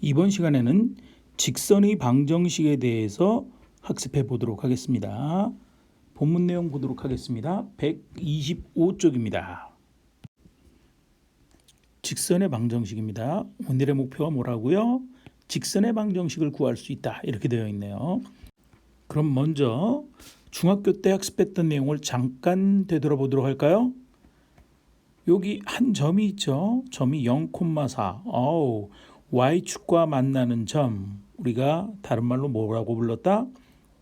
이번 시간에는 직선의 방정식에 대해서 학습해 보도록 하겠습니다. 본문 내용 보도록 하겠습니다. 125쪽입니다. 직선의 방정식입니다. 오늘의 목표가 뭐라고요? 직선의 방정식을 구할 수 있다. 이렇게 되어 있네요. 그럼 먼저 중학교 때 학습했던 내용을 잠깐 되돌아보도록 할까요? 여기 한 점이 있죠. 점이 0,4. y축과 만나는 점. 우리가 다른 말로 뭐라고 불렀다?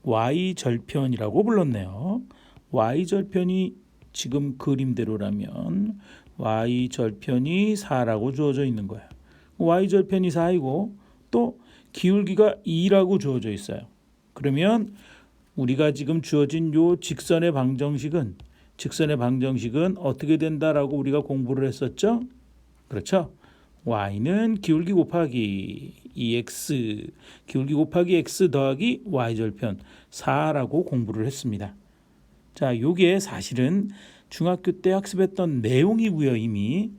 y절편이라고 불렀네요. y절편이 지금 그림대로라면 y절편이 4라고 주어져 있는 거예요. y절편이 4이고 또 기울기가 2라고 주어져 있어요. 그러면 우리가 지금 주어진 요 직선의 방정식은 어떻게 된다라고 우리가 공부를 했었죠? 그렇죠? y는 기울기 곱하기 2x, 기울기 곱하기 x 더하기 y절편 4라고 공부를 했습니다. 자, 요게 사실은 중학교 때 학습했던 내용이고요. 이미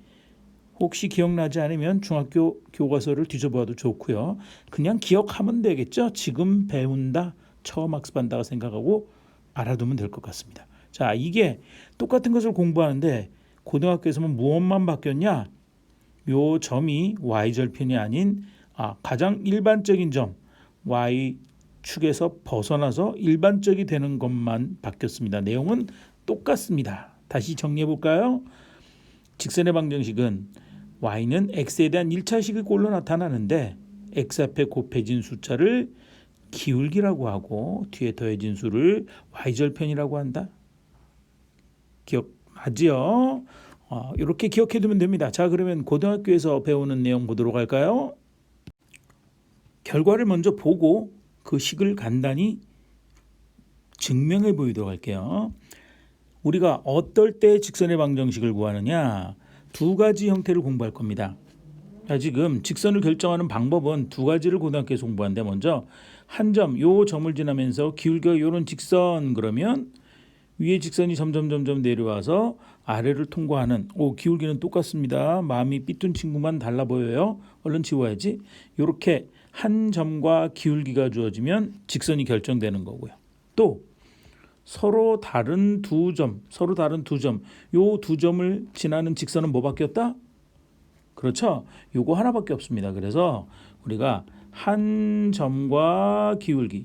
혹시 기억나지 않으면 중학교 교과서를 뒤져봐도 좋고요. 그냥 기억하면 되겠죠? 지금 배운다, 처음 학습한다고 생각하고 알아두면 될 것 같습니다. 자, 이게 똑같은 것을 공부하는데 고등학교에서는 무엇만 바뀌었냐? 요 점이 y절편이 아닌 가장 일반적인 점 y축에서 벗어나서 일반적이 되는 것만 바뀌었습니다. 내용은 똑같습니다. 다시 정리해 볼까요? 직선의 방정식은 y는 x에 대한 1차식의 꼴로 나타나는데 x 앞에 곱해진 숫자를 기울기라고 하고 뒤에 더해진 수를 y절편이라고 한다. 기억하지요? 이렇게 기억해 두면 됩니다. 자, 그러면 고등학교에서 배우는 내용 보도록 할까요? 결과를 먼저 보고 그 식을 간단히 증명해 보이도록 할게요. 우리가 어떨 때 직선의 방정식을 구하느냐? 두 가지 형태를 공부할 겁니다. 자, 지금 직선을 결정하는 방법은 두 가지를 고등학교에서 공부하는데 먼저 한 점, 요 점을 지나면서 기울기가 요런 직선 그러면 위에 직선이 점점 내려와서 아래를 통과하는 기울기는 똑같습니다. 마음이 삐뚤 친구만 달라 보여요. 얼른 지워야지. 이렇게 한 점과 기울기가 주어지면 직선이 결정되는 거고요. 또 서로 다른 두 점, 요 두 점을 지나는 직선은 뭐밖에 없다? 그렇죠. 요거 하나밖에 없습니다. 그래서 우리가 한 점과 기울기가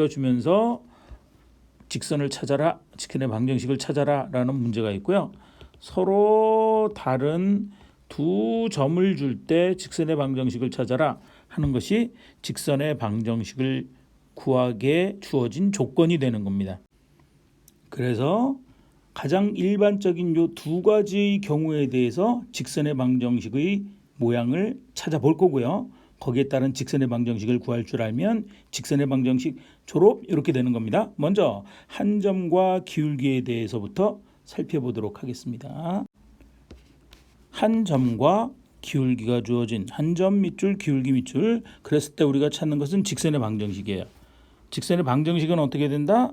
주면서 직선을 찾아라, 직선의 방정식을 찾아라라는 문제가 있고요. 서로 다른 두 점을 줄 때 직선의 방정식을 찾아라 하는 것이 직선의 방정식을 구하게 주어진 조건이 되는 겁니다. 그래서 가장 일반적인 요 두 가지의 경우에 대해서 직선의 방정식의 모양을 찾아볼 거고요. 거기에 따른 직선의 방정식을 구할 줄 알면 직선의 방정식 졸업 이렇게 되는 겁니다. 먼저 한 점과 기울기에 대해서부터 살펴보도록 하겠습니다. 한 점과 기울기가 주어진 한 점 밑줄 기울기 밑줄 그랬을 때 우리가 찾는 것은 직선의 방정식이에요. 직선의 방정식은 어떻게 된다?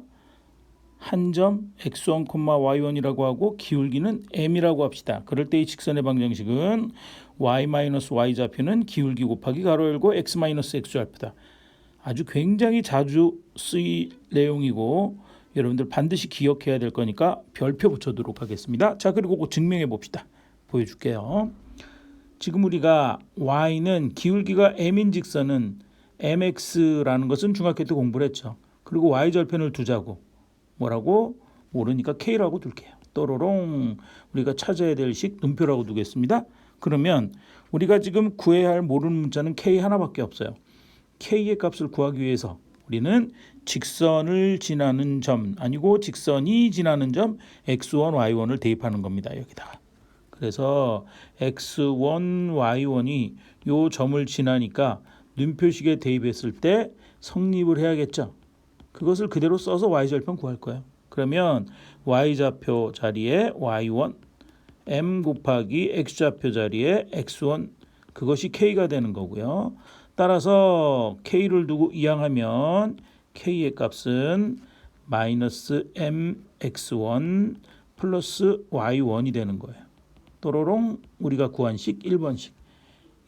한 점 x1, y1이라고 하고 기울기는 m이라고 합시다. 그럴 때 이 직선의 방정식은 y 좌표는 기울기 곱하기 가로 열고 x x 좌표다. 아주 굉장히 자주 쓰일 내용이고 여러분들 반드시 기억해야 될 거니까 별표 붙여두도록 하겠습니다. 자, 그리고 그거 증명해 봅시다. 보여줄게요. 지금 우리가 y는 기울기가 m인 직선은 mx라는 것은 중학교 때 공부를 했죠. 그리고 y절편을 두자고 뭐라고? 모르니까 K라고 둘게요. 또로롱 우리가 찾아야 될 식 눈표라고 두겠습니다. 그러면 우리가 지금 구해야 할 모르는 문자는 K 하나밖에 없어요. K의 값을 구하기 위해서 우리는 직선을 지나는 점 아니고 직선이 지나는 점 x1, y1을 대입하는 겁니다. 여기다가. 그래서 x1, y1이 요 점을 지나니까 눈표식에 대입했을 때 성립을 해야겠죠. 그것을 그대로 써서 y절편 구할 거예요. 그러면 y좌표 자리에 y1, m 곱하기 x좌표 자리에 x1 그것이 k가 되는 거고요. 따라서 k를 두고 이항하면 k의 값은 마이너스 mx1 플러스 y1이 되는 거예요. 또로롱 우리가 구한 식 1번식.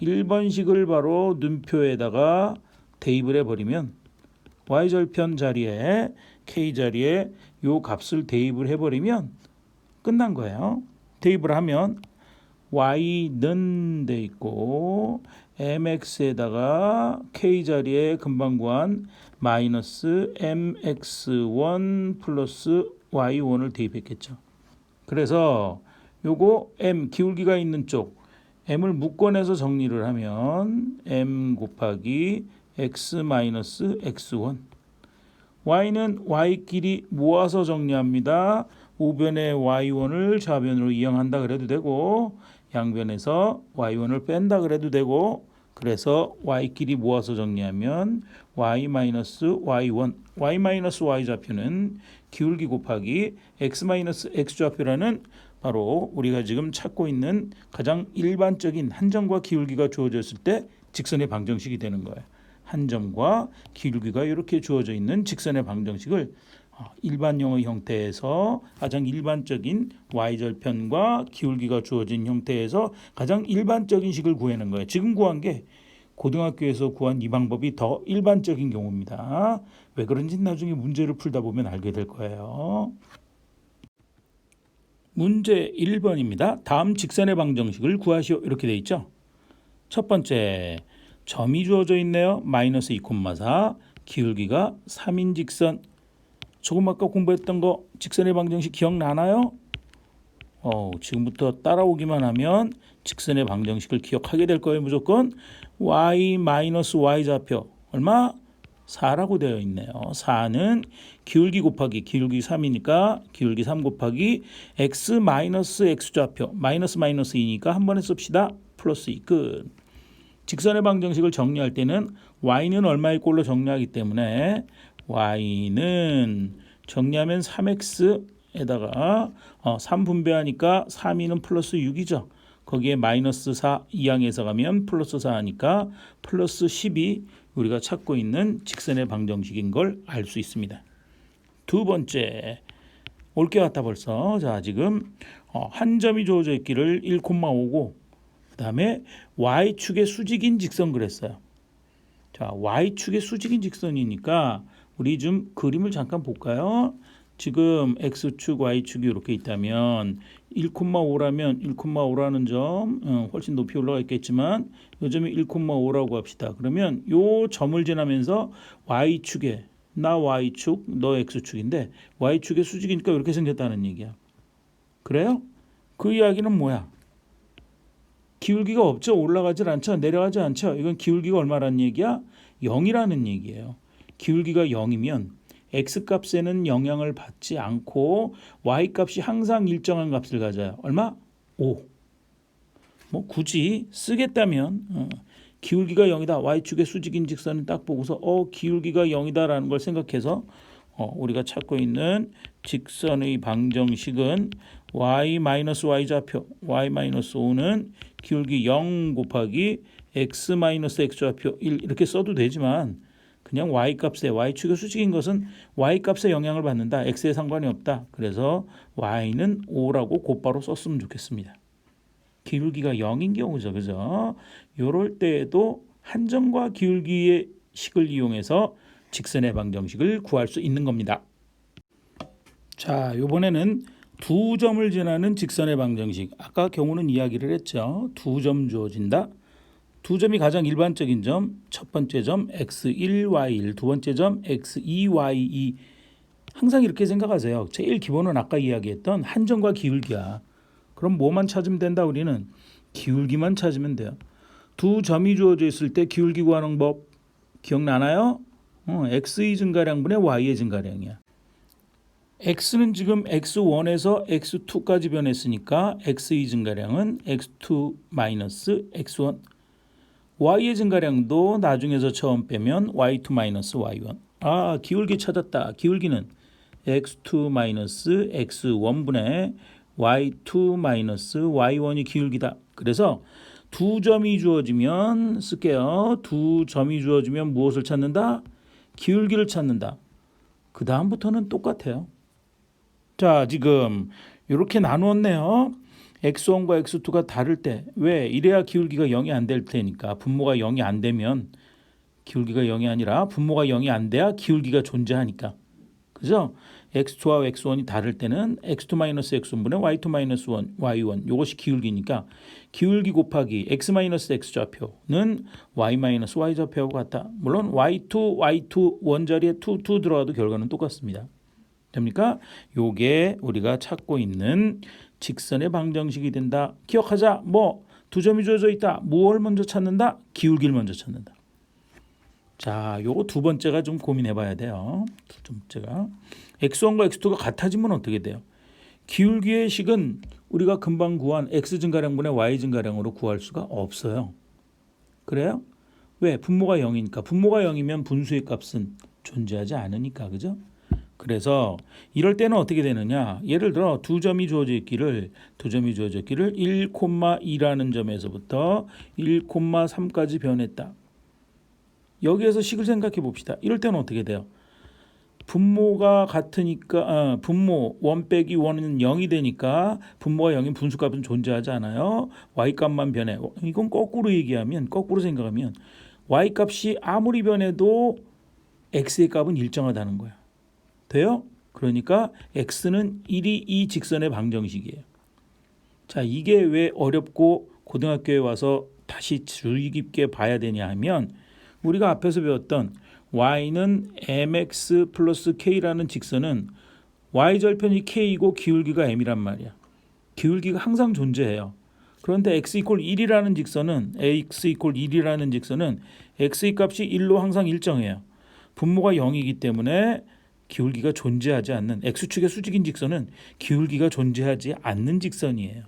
1번식을 바로 눈표에다가 대입을 해버리면 y절편 자리에 k 자리에 요 값을 대입을 해버리면 끝난 거예요. 대입을 하면 y는 돼 있고 mx에다가 k 자리에 금방 구한 마이너스 mx1 플러스 y1을 대입했겠죠. 그래서 요거 m 기울기가 있는 쪽 m을 묶어내서 정리를 하면 m 곱하기 x 마이너스 x1 y는 y끼리 모아서 정리합니다. 우변에 y1을 좌변으로 이용한다 그래도 되고 양변에서 y1을 뺀다 그래도 되고 그래서 y끼리 모아서 정리하면 y 마이너스 y1 y 마이너스 y 좌표는 기울기 곱하기 x 마이너스 x 좌표라는 바로 우리가 지금 찾고 있는 가장 일반적인 한 점과 기울기가 주어졌을 때 직선의 방정식이 되는 거예요. 한 점과 기울기가 이렇게 주어져 있는 직선의 방정식을 일반형의 형태에서 가장 일반적인 y절편과 기울기가 주어진 형태에서 가장 일반적인 식을 구하는 거예요. 지금 구한 게 고등학교에서 구한 이 방법이 더 일반적인 경우입니다. 왜 그런지 나중에 문제를 풀다 보면 알게 될 거예요. 문제 1번입니다. 다음 직선의 방정식을 구하시오. 이렇게 돼 있죠. 첫 번째 점이 주어져 있네요. 마이너스 2,4 기울기가 3인 직선. 조금 아까 공부했던 거 직선의 방정식 기억나나요? 지금부터 따라오기만 하면 직선의 방정식을 기억하게 될 거예요. 무조건 y 마이너스 y 좌표 얼마? 4라고 되어 있네요. 4는 기울기 곱하기 기울기 3이니까 기울기 3 곱하기 x 마이너스 x 좌표 마이너스 마이너스 2니까 한 번에 씁시다. 플러스 2 끝. 직선의 방정식을 정리할 때는 y는 얼마의 꼴로 정리하기 때문에 y는 정리하면 3x에다가 3 분배하니까 3이는 플러스 6이죠. 거기에 마이너스 4 이항에서 가면 플러스 4하니까 플러스 10이 우리가 찾고 있는 직선의 방정식인 걸 알 수 있습니다. 두 번째 올 게 같다 벌써. 자 지금 한 점이 주어져 있기를 1,5고 그 다음에 y축의 수직인 직선 그랬어요. 자 y축의 수직인 직선이니까 우리 좀 그림을 잠깐 볼까요? 지금 x축 y축이 이렇게 있다면 1,5라면 1,5라는 점 훨씬 높이 올라가 있겠지만 이 점이 1,5라고 합시다. 그러면 이 점을 지나면서 y축에 나 y축 너 x축인데 y축의 수직이니까 이렇게 생겼다는 얘기야. 그래요? 그 이야기는 뭐야? 기울기가 없죠. 올라가질 않죠. 내려가지 않죠. 이건 기울기가 얼마라는 얘기야? 0이라는 얘기예요. 기울기가 0이면 x값에는 영향을 받지 않고 y값이 항상 일정한 값을 가져요. 얼마? 5. 뭐 굳이 쓰겠다면 기울기가 0이다. y축의 수직인 직선을 딱 보고서 기울기가 0이다라는 걸 생각해서 우리가 찾고 있는 직선의 방정식은 y-y 좌표 y-5는 기울기 0 곱하기 x-x 좌표 1 이렇게 써도 되지만 그냥 y값에 y축의 수직인 것은 y값에 영향을 받는다. x에 상관이 없다. 그래서 y는 5라고 곧바로 썼으면 좋겠습니다. 기울기가 0인 경우죠. 그죠? 이럴 때에도 한 점과 기울기의 식을 이용해서 직선의 방정식을 구할 수 있는 겁니다. 자, 이번에는 두 점을 지나는 직선의 방정식. 아까 경우는 이야기를 했죠. 두 점 주어진다. 두 점이 가장 일반적인 점, 첫 번째 점 x1, y1, 두 번째 점 x2, y2. 항상 이렇게 생각하세요. 제일 기본은 아까 이야기했던 한 점과 기울기야. 그럼 뭐만 찾으면 된다 우리는? 기울기만 찾으면 돼요. 두 점이 주어져 있을 때 기울기 구하는 법 기억나나요? x의 증가량분의 y의 증가량이야. x는 지금 x1에서 x2까지 변했으니까 x의 증가량은 x2 마이너스 x1. y의 증가량도 나중에서 처음 빼면 y2 마이너스 y1. 기울기 찾았다. 기울기는 x2 마이너스 x1분의 y2 마이너스 y1이 기울기다. 그래서 두 점이 주어지면 쓸게요. 두 점이 주어지면 무엇을 찾는다? 기울기를 찾는다. 그 다음부터는 똑같아요. 자, 지금 이렇게 나누었네요. x1과 x2가 다를 때 왜? 이래야 기울기가 0이 안 될 테니까. 분모가 0이 안 되면 기울기가 0이 아니라 분모가 0이 안 돼야 기울기가 존재하니까. 그죠? x2와 x1이 다를 때는 x2-x1분의 y2-1 y1 이것이 기울기니까 기울기 곱하기 x-x 좌표는 y-y 좌표하고 같다. 물론 y2 원자리에 2 들어가도 결과는 똑같습니다. 됩니까? 요게 우리가 찾고 있는 직선의 방정식이 된다. 기억하자. 뭐 두 점이 주어져 있다. 무엇을 먼저 찾는다? 기울기를 먼저 찾는다. 자, 요거 두 번째가 좀 고민해 봐야 돼요. 두 번째가 x1과 x2가 같아지면 어떻게 돼요? 기울기의 식은 우리가 금방 구한 x 증가량분의 y 증가량으로 구할 수가 없어요. 그래요? 왜? 분모가 0이니까. 분모가 0이면 분수의 값은 존재하지 않으니까. 그죠? 그래서 이럴 때는 어떻게 되느냐? 예를 들어 두 점이 주어져 있기를 1,2라는 점에서부터 1,3까지 변했다. 여기에서 식을 생각해 봅시다. 이럴 때는 어떻게 돼요? 분모가 같으니까 분모 1 빼기 1은 0이 되니까 분모가 0인 분수값은 존재하지 않아요. y값만 변해. 이건 거꾸로 얘기하면 거꾸로 생각하면 y값이 아무리 변해도 x의 값은 일정하다는 거야. 돼요? 그러니까 x는 1이 이 직선의 방정식이에요. 자, 이게 왜 어렵고 고등학교에 와서 다시 주의 깊게 봐야 되냐 하면 우리가 앞에서 배웠던 y는 mx 플러스 k라는 직선은 y절편이 k이고 기울기가 m이란 말이야. 기울기가 항상 존재해요. 그런데 x 이퀄 1이라는 직선은 x 이퀄 1이라는 직선은 x의 값이 1로 항상 일정해요. 분모가 0이기 때문에 기울기가 존재하지 않는 x축의 수직인 직선은 기울기가 존재하지 않는 직선이에요.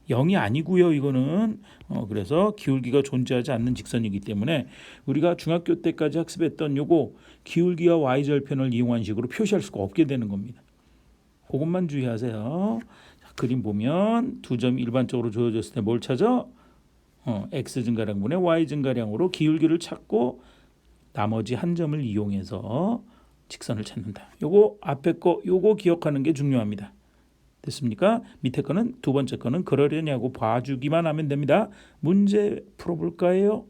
0이 아니고요. 이거는 그래서 기울기가 존재하지 않는 직선이기 때문에 우리가 중학교 때까지 학습했던 요거 기울기와 y절편을 이용한 식으로 표시할 수가 없게 되는 겁니다. 그것만 주의하세요. 자, 그림 보면 두 점이 일반적으로 주어졌을 때 뭘 찾아? x 증가량분의 y 증가량으로 기울기를 찾고 나머지 한 점을 이용해서 직선을 찾는다. 요거 앞에 거 요거 기억하는 게 중요합니다. 됐습니까? 밑에 거는 두 번째 거는 그러려냐고 봐주기만 하면 됩니다. 문제 풀어볼까요?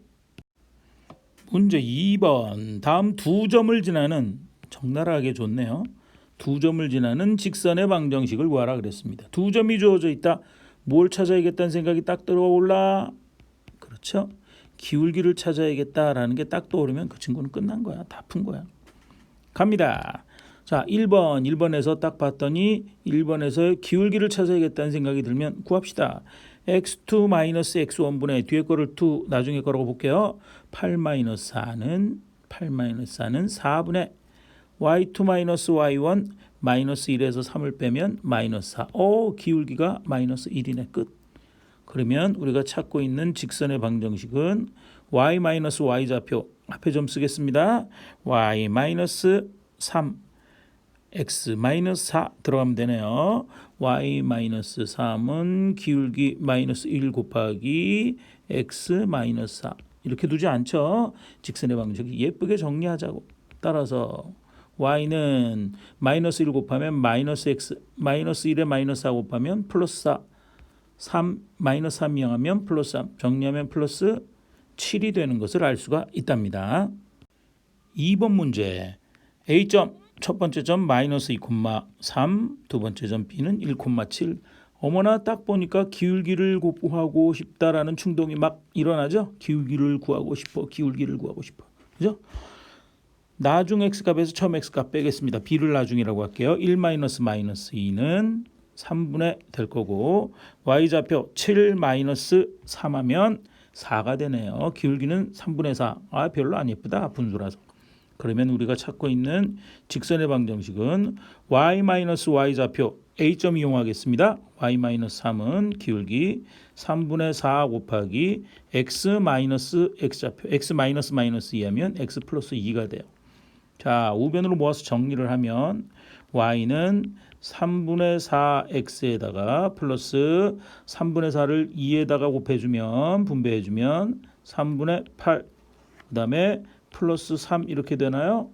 문제 2번. 다음 두 점을 지나는 적나라하게 좋네요. 두 점을 지나는 직선의 방정식을 구하라 그랬습니다. 두 점이 주어져 있다. 뭘 찾아야겠다는 생각이 딱 들어올라? 그렇죠? 기울기를 찾아야겠다라는 게 딱 떠오르면 그 친구는 끝난 거야. 다 푼 거야. 갑니다. 자, 1번에서 딱 봤더니 1번에서 기울기를 찾아야겠다는 생각이 들면 구합시다. x2-x1분의 뒤에 거를 2 나중에 거라고 볼게요. 8-4는 4분의 y2-y1 -1에서 3을 빼면 -4. 기울기가 -1이네. 끝. 그러면 우리가 찾고 있는 직선의 방정식은 y-y 좌표 앞에 좀 쓰겠습니다. y-3 x-4 들어가면 되네요. y-3은 기울기 -1 곱하기 x-4 이렇게 두지 않죠. 직선의 방정식 예쁘게 정리하자고. 따라서 y는 -1 곱하면 -x -1에 -4 곱하면 +4 3 -3 이용하면 +3 정리하면 +7이 되는 것을 알 수가 있답니다. 2번 문제 A점 첫 번째 점 -2,3 두 번째 점 B는 1,7 어머나 딱 보니까 기울기를 구하고 싶다라는 충동이 막 일어나죠. 기울기를 구하고 싶어. 그죠? 나중 x값에서 처음 x값 빼겠습니다. B를 나중이라고 할게요. 1 -2는 3분의 될 거고 y좌표 7 -3 하면 4가 되네요. 기울기는 3분의 4. 별로 안 예쁘다. 분수라서. 그러면 우리가 찾고 있는 직선의 방정식은 y-y 좌표 A점 이용하겠습니다. y-3은 기울기 3분의 4 곱하기 x-x 좌표 x-2 하면 x 플러스 2가 돼요. 자, 우변으로 모아서 정리를 하면 y는 3분의 4x에다가 플러스 3분의 4를 2에다가 곱해주면 분배해주면 3분의 8 그 다음에 플러스 3 이렇게 되나요?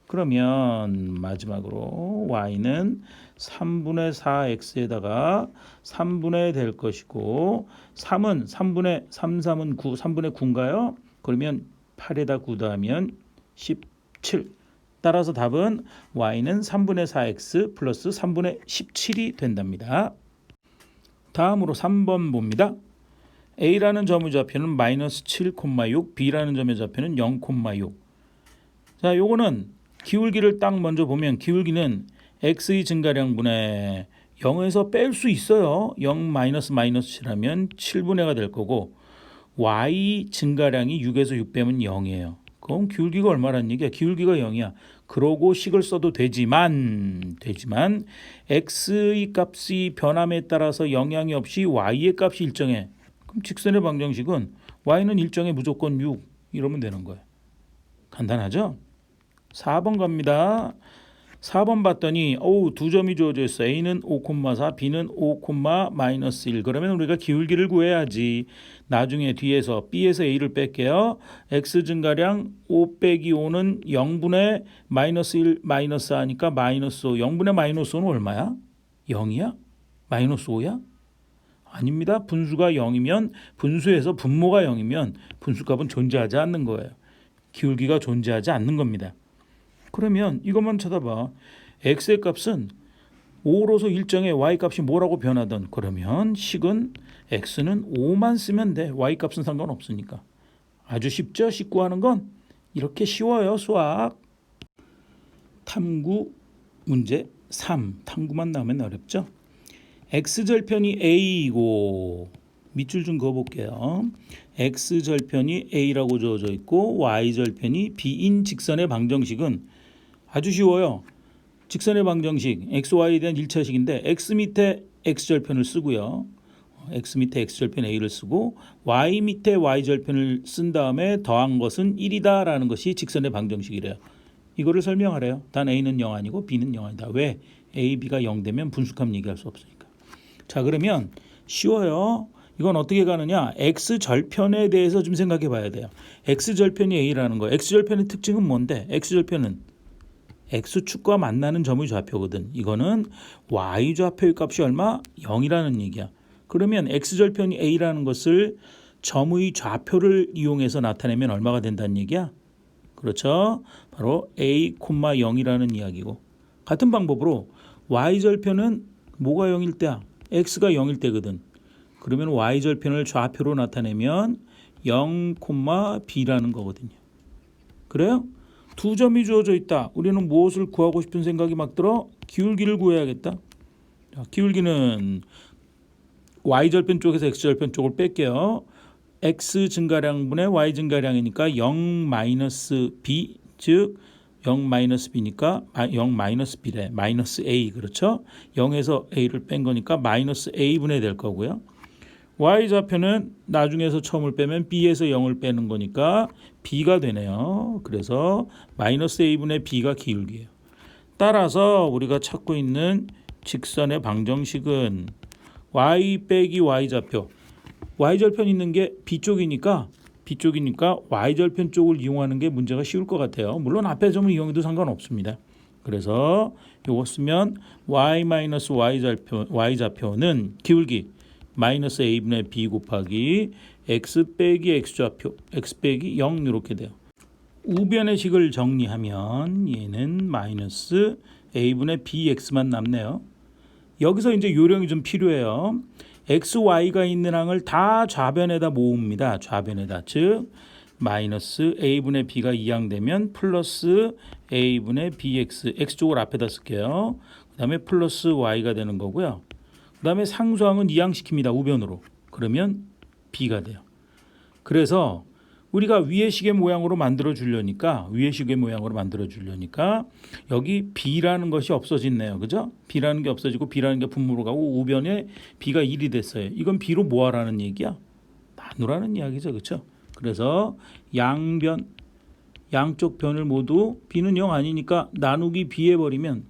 그러면 마지막으로 y는 3분의 4x에다가 3분의 될 것이고 3은 3분의 3은 9, 3분의 9인가요? 그러면 8에다 9 더하면 17. 따라서 답은 y는 3분의 4x 플러스 3분의 17이 된답니다. 다음으로 3번 봅니다. A라는 점의 좌표는 마이너스 7,6, B라는 점의 좌표는 0,6. 자, 요거는 기울기를 딱 먼저 보면 기울기는 x의 증가량분의 0에서 뺄 수 있어요. 0 마이너스 7하면 7분의가 될 거고 y 증가량이 6에서 6 빼면 0이에요. 그럼 기울기가 얼마라는 얘기야? 기울기가 0이야. 그러고 식을 써도 되지만 x의 값이 변함에 따라서 영향이 없이 y의 값이 일정해. 그럼 직선의 방정식은 y는 일정해 무조건 6 이러면 되는 거예요. 간단하죠? 4번 갑니다. 4번 봤더니 두 점이 주어져 있어. A는 5,4, B는 5,-1. 그러면 우리가 기울기를 구해야지. 나중에 뒤에서 B에서 A를 뺄게요. X 증가량 5 빼기 5는 0분의 마이너스 1 마이너스 하니까 마이너스 5. 0분의 마이너스 5는 얼마야? 0이야? 마이너스 5야? 아닙니다. 분수가 0이면 분수에서 분모가 0이면 분수값은 존재하지 않는 거예요. 기울기가 존재하지 않는 겁니다. 그러면 이것만 쳐다봐. x의 값은 5로서 일정해. y 값이 뭐라고 변하든 그러면 식은 x는 5만 쓰면 돼. y 값은 상관없으니까. 아주 쉽죠? 식 구하는 건 이렇게 쉬워요. 수학. 탐구 문제 3. 탐구만 나오면 어렵죠? x절편이 a이고 밑줄 좀 그어볼게요. x절편이 a라고 주어져 있고 y절편이 b인 직선의 방정식은 아주 쉬워요. 직선의 방정식 xy에 대한 1차식인데 x 밑에 x절편을 쓰고요. x 밑에 x절편 a를 쓰고 y 밑에 y절편을 쓴 다음에 더한 것은 1이다라는 것이 직선의 방정식이래요. 이거를 설명하래요. 단 a는 0 아니고 b는 0 아니다. 왜? a, b가 0 되면 분수값 얘기할 수 없으니까. 자, 그러면 쉬워요. 이건 어떻게 가느냐? x절편에 대해서 좀 생각해 봐야 돼요. x절편이 a라는 거. x절편의 특징은 뭔데? x절편은 x축과 만나는 점의 좌표거든. 이거는 y좌표의 값이 얼마? 0이라는 얘기야. 그러면 x절편이 a라는 것을 점의 좌표를 이용해서 나타내면 얼마가 된다는 얘기야? 그렇죠. 바로 a, 0이라는 이야기고 같은 방법으로 y절편은 뭐가 0일 때야? x가 0일 때거든. 그러면 y절편을 좌표로 나타내면 0, b라는 거거든요. 그래요? 두 점이 주어져 있다. 우리는 무엇을 구하고 싶은 생각이 막 들어? 기울기를 구해야겠다. 자, 기울기는 y절편 쪽에서 x절편 쪽을 뺄게요. x 증가량분의 y 증가량이니까 0 b 즉 0 b니까 0 b래. 마이너스 a 그렇죠? 0에서 a를 뺀 거니까 마이너스 a분의 될 거고요. y좌표는 나중에서 처음을 빼면 b에서 0을 빼는 거니까 b가 되네요. 그래서 마이너스 a분의 b가 기울기예요. 따라서 우리가 찾고 있는 직선의 방정식은 y 빼기 y좌표. y절편 있는 게 b쪽이니까 y절편 쪽을 이용하는 게 문제가 쉬울 것 같아요. 물론 앞에 점을 이용해도 상관없습니다. 그래서 이거 쓰면 y좌표는 기울기 마이너스 a분의 b 곱하기 x 빼기 x좌표 x 빼기 0 이렇게 돼요. 우변의 식을 정리하면 얘는 마이너스 a분의 bx만 남네요. 여기서 이제 요령이 좀 필요해요. x, y가 있는 항을 다 좌변에다 모읍니다. 좌변에다. 즉 마이너스 a분의 b가 2항 되면 플러스 a분의 bx x쪽을 앞에다 쓸게요. 그 다음에 플러스 y가 되는 거고요. 그 다음에 상수항은 2항 시킵니다. 우변으로. 그러면 b가 돼요. 그래서 우리가 위의 식의 모양으로 만들어 주려니까 여기 b라는 것이 없어졌네요. 그죠? b라는 게 없어지고 b라는 게 분모로 가고 우변에 b가 1이 됐어요. 이건 b로 모아라는 얘기야. 나누라는 이야기죠. 그렇죠? 그래서 양쪽 변을 모두 b는 0 아니니까 나누기 b 해버리면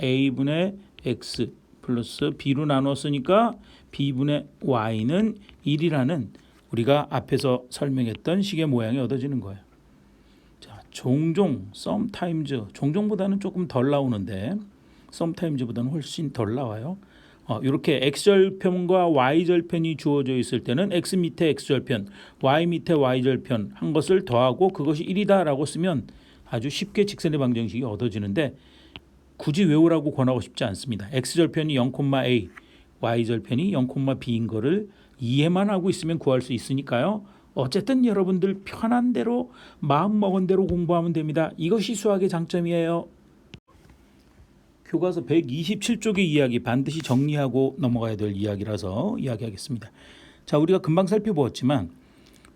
a분의 x 플러스 b로 나눴으니까 b분의 y는 1이라는 우리가 앞에서 설명했던 식의 모양이 얻어지는 거예요. 자, 종종, sometimes, 종종보다는 조금 덜 나오는데 썸타임즈보다는 훨씬 덜 나와요. 이렇게 x절편과 y절편이 주어져 있을 때는 x 밑에 x절편, y 밑에 y절편 한 것을 더하고 그것이 1이다라고 쓰면 아주 쉽게 직선의 방정식이 얻어지는데 굳이 외우라고 권하고 싶지 않습니다. x절편이 0,a, y절편이 0,b인 거를 이해만 하고 있으면 구할 수 있으니까요. 어쨌든 여러분들 편한 대로 마음먹은 대로 공부하면 됩니다. 이것이 수학의 장점이에요. 교과서 127쪽의 이야기 반드시 정리하고 넘어가야 될 이야기라서 이야기하겠습니다. 자, 우리가 금방 살펴보았지만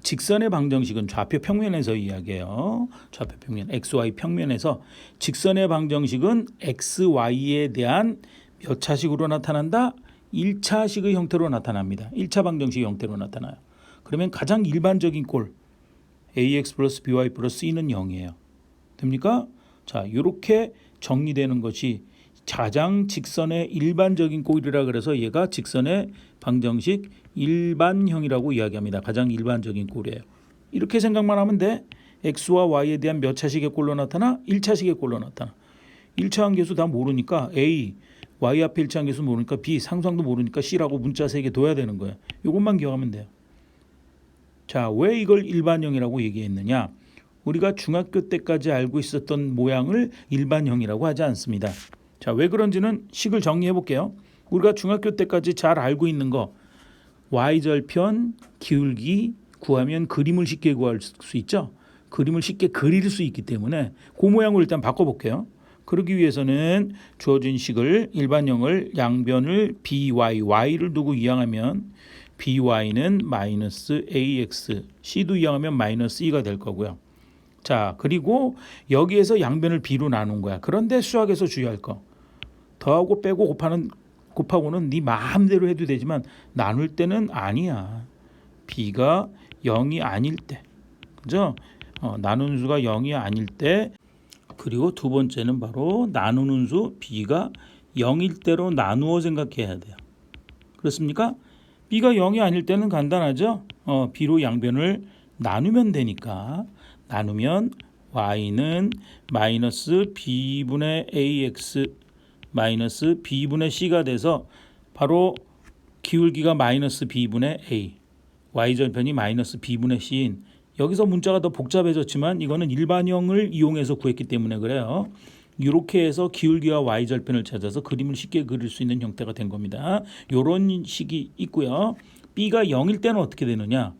직선의 방정식은 좌표 평면에서 이야기해요. 좌표 평면 XY 평면에서 직선의 방정식은 XY에 대한 몇 차식으로 나타난다? 1차식의 형태로 나타납니다. 1차 방정식 형태로 나타나요. 그러면 가장 일반적인 꼴 AX 플러스 BY 플러스 C는 0이에요. 됩니까? 자, 이렇게 정리되는 것이 가장 직선의 일반적인 꼴이라 그래서 얘가 직선의 방정식 일반형이라고 이야기합니다. 가장 일반적인 꼴이에요. 이렇게 생각만 하면 돼. X와 Y에 대한 몇 차식의 꼴로 나타나? 1차식의 꼴로 나타나. 1차 함계수 다 모르니까 A, Y 앞에 1차 함계수 모르니까 B, 상수항도 모르니까 C라고 문자 3개 둬야 되는 거예요. 이것만 기억하면 돼요. 자, 왜 이걸 일반형이라고 얘기했느냐? 우리가 중학교 때까지 알고 있었던 모양을 일반형이라고 하지 않습니다. 자, 왜 그런지는 식을 정리해 볼게요. 우리가 중학교 때까지 잘 알고 있는 거 y절편 기울기 구하면 그림을 쉽게 구할 수 있죠. 그림을 쉽게 그릴 수 있기 때문에 그 모양을 일단 바꿔볼게요. 그러기 위해서는 주어진 식을 일반형을 양변을 by, y를 두고 이항하면 by는 마이너스 ax, c도 이항하면 마이너스 2가 될 거고요. 자, 그리고 여기에서 양변을 b로 나눈 거야. 그런데 수학에서 주의할 거 더하고 빼고 곱하고는 네 마음대로 해도 되지만 나눌 때는 아니야. b가 0이 아닐 때, 그죠? 나누는 수가 0이 아닐 때, 그리고 두 번째는 바로 나누는 수 b가 0일 때로 나누어 생각해야 돼요. 그렇습니까? b가 0이 아닐 때는 간단하죠. b로 양변을 나누면 되니까 나누면 y는 마이너스 b분의 ax 마이너스 b분의 c가 돼서 바로 기울기가 마이너스 b분의 a, y절편이 마이너스 b분의 c인, 여기서 문자가 더 복잡해졌지만 이거는 일반형을 이용해서 구했기 때문에 그래요. 이렇게 해서 기울기와 y절편을 찾아서 그림을 쉽게 그릴 수 있는 형태가 된 겁니다. 이런 식이 있고요. b가 0일 때는 어떻게 되느냐?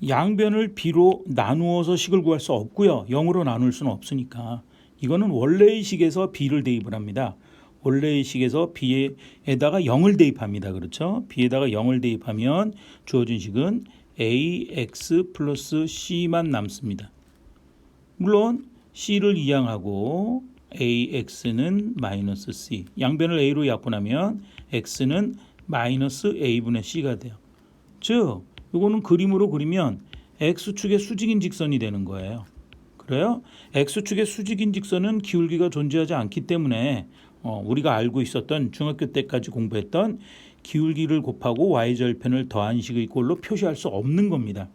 양변을 b로 나누어서 식을 구할 수 없고요. 0으로 나눌 수는 없으니까 이거는 원래의 식에서 b를 대입을 합니다. 원래의 식에서 b에다가 0을 대입합니다. 그렇죠? b에다가 0을 대입하면 주어진 식은 ax 플러스 c만 남습니다. 물론 c를 이항하고 ax는 마이너스 c, 양변을 a로 약분하면 x는 마이너스 a분의 c가 돼요. 즉 이거는 그림으로 그리면 x축의 수직인 직선이 되는 거예요. 그래요? x축의 수직인 직선은 기울기가 존재하지 않기 때문에 우리가 알고 있었던 중학교 때까지 공부했던 기울기를 곱하고 y절편을 더한 식의 꼴로 표시할 수 없는 겁니다.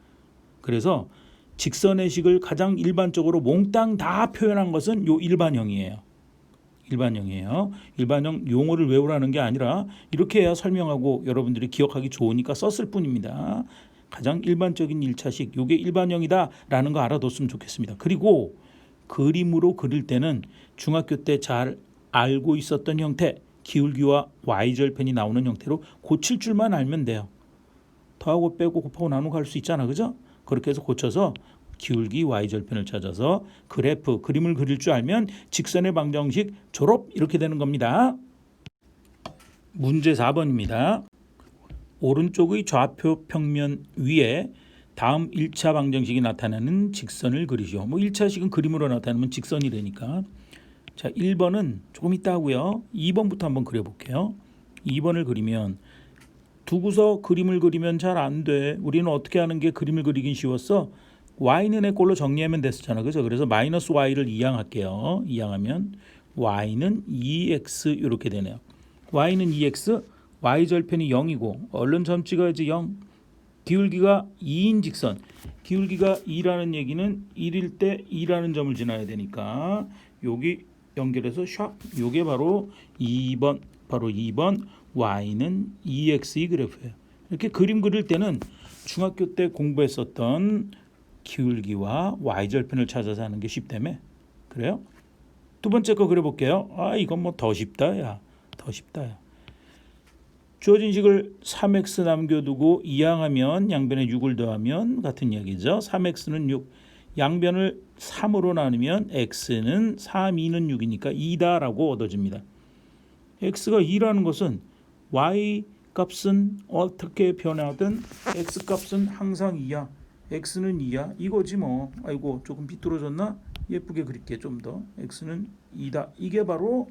그래서 직선의 식을 가장 일반적으로 몽땅 다 표현한 것은 요 일반형이에요. 일반형이에요. 일반형 용어를 외우라는 게 아니라 이렇게 해야 설명하고 여러분들이 기억하기 좋으니까 썼을 뿐입니다. 가장 일반적인 1차식, 이게 일반형이다라는 거 알아뒀으면 좋겠습니다. 그리고 그림으로 그릴 때는 중학교 때 잘 알고 있었던 형태, 기울기와 y절편이 나오는 형태로 고칠 줄만 알면 돼요. 더하고 빼고 곱하고 나누고 할 수 있잖아, 그죠? 그렇게 해서 고쳐서 기울기 y절편을 찾아서 그래프, 그림을 그릴 줄 알면 직선의 방정식 졸업, 이렇게 되는 겁니다. 문제 4번입니다. 오른쪽의 좌표 평면 위에 다음 1차 방정식이 나타나는 직선을 그리시오. 1차식은 그림으로 나타나면 직선이 되니까. 자, 1번은 조금 이따 하고요. 2번부터 한번 그려볼게요. 2번을 그리면 두고서 그림을 그리면 잘 안 돼. 우리는 어떻게 하는 게 그림을 그리긴 쉬웠어? y는 의 꼴로 정리하면 됐었잖아, 그죠? 그래서 마이너스 y를 이항할게요. 이항하면 y는 2x 이렇게 되네요. y는 2x, y절편이 0이고 얼른 점 찍어야지 0. 기울기가 2인 직선, 기울기가 2라는 얘기는 1일 때 2라는 점을 지나야 되니까 여기 연결해서 샥 요게 바로 2번 y는 2x의 그래프예요. 이렇게 그림 그릴 때는 중학교 때 공부했었던 기울기와 y절편을 찾아서 하는 게 쉽다며. 그래요? 두 번째 거 그려볼게요. 이건 뭐 더 쉽다 야. 더 쉽다 야. 주어진 식을 3x 남겨두고 이항하면 양변에 6을 더하면 같은 이야기죠. 3x는 6. 양변을 3으로 나누면 x는 3, 2는 6이니까 2다라고 얻어집니다. x가 2라는 것은 y 값은 어떻게 변하든 x 값은 항상 2야. x는 2야. 이거지 뭐. 아이고 조금 비뚤어졌나? 예쁘게 그릴게 좀 더. x는 2다. 이게 바로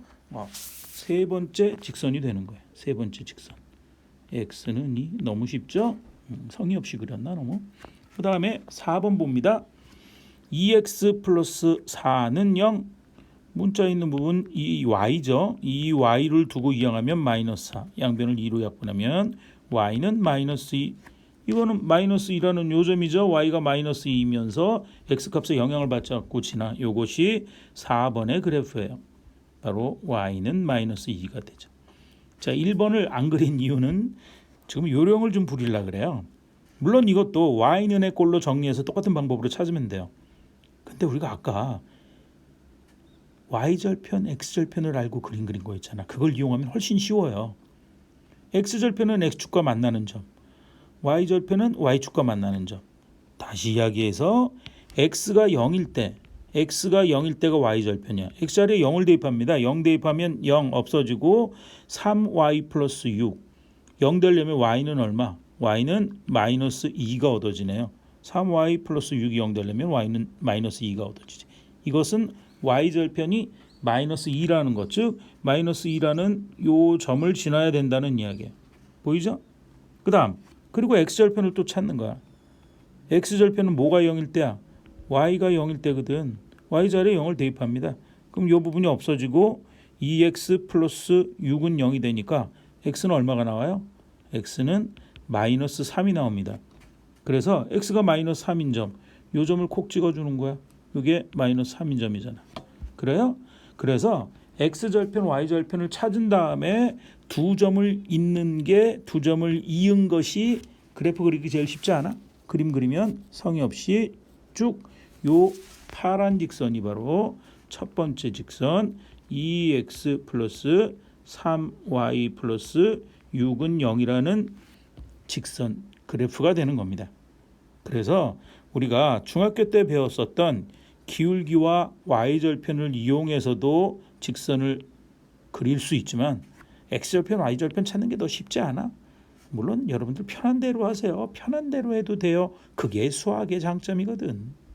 세 번째 직선이 되는 거예요. 세 번째 직선. x는 2. 너무 쉽죠? 성의 없이 그렸나 너무? 그 다음에 4번 봅니다. 2x 플러스 4는 0. 문자 있는 부분 이 y죠. 이 y를 두고 이항하면 마이너스 4. 양변을 2로 약분하면 y는 마이너스 2. 이거는 마이너스 2라는 요점이죠. y가 마이너스 2이면서 x값에 영향을 받지 않고 지나. 이것이 4번의 그래프예요. 바로 y는 마이너스 2가 되죠. 자, 1번을 안 그린 이유는 지금 요령을 좀 부리려고 그래요. 물론 이것도 y는의 꼴로 정리해서 똑같은 방법으로 찾으면 돼요. 근데 우리가 아까 y절편, x절편을 알고 그린 거였잖아. 그걸 이용하면 훨씬 쉬워요. x절편은 x축과 만나는 점, y절편은 y축과 만나는 점. 다시 이야기해서 x가 0일 때가 y절편이야. x자리에 0을 대입합니다. 0 대입하면 0 없어지고 3y 플러스 6. 0 되려면 y는 얼마? y는 마이너스 2가 얻어지네요. 3y 플러스 6이 0 되려면 y는 마이너스 2가 얻어지지. 이것은 y절편이 마이너스 2라는 것, 즉 마이너스 2라는 요 점을 지나야 된다는 이야기예요. 보이죠? 그리고 x절편을 또 찾는 거야. x절편은 뭐가 0일 때야? y가 0일 때거든. y자리에 0을 대입합니다. 그럼 이 부분이 없어지고 2x 플러스 6은 0이 되니까 x는 얼마가 나와요? x는 마이너스 3이 나옵니다. 그래서 x가 마이너스 3인 점, 이 점을 콕 찍어주는 거야. 이게 마이너스 3인 점이잖아. 그래요? 그래서 x절편, y절편을 찾은 다음에 두 점을 잇는 게, 두 점을 이은 것이 그래프 그리기 제일 쉽지 않아? 그림 그리면 성의 없이 쭉 요 파란 직선이 바로 첫 번째 직선 2x 플러스 3y 플러스 6은 0이라는 직선 그래프가 되는 겁니다. 그래서 우리가 중학교 때 배웠었던 기울기와 y절편을 이용해서도 직선을 그릴 수 있지만 x절편, y절편 찾는 게 더 쉽지 않아? 물론 여러분들 편한 대로 하세요. 편한 대로 해도 돼요. 그게 수학의 장점이거든.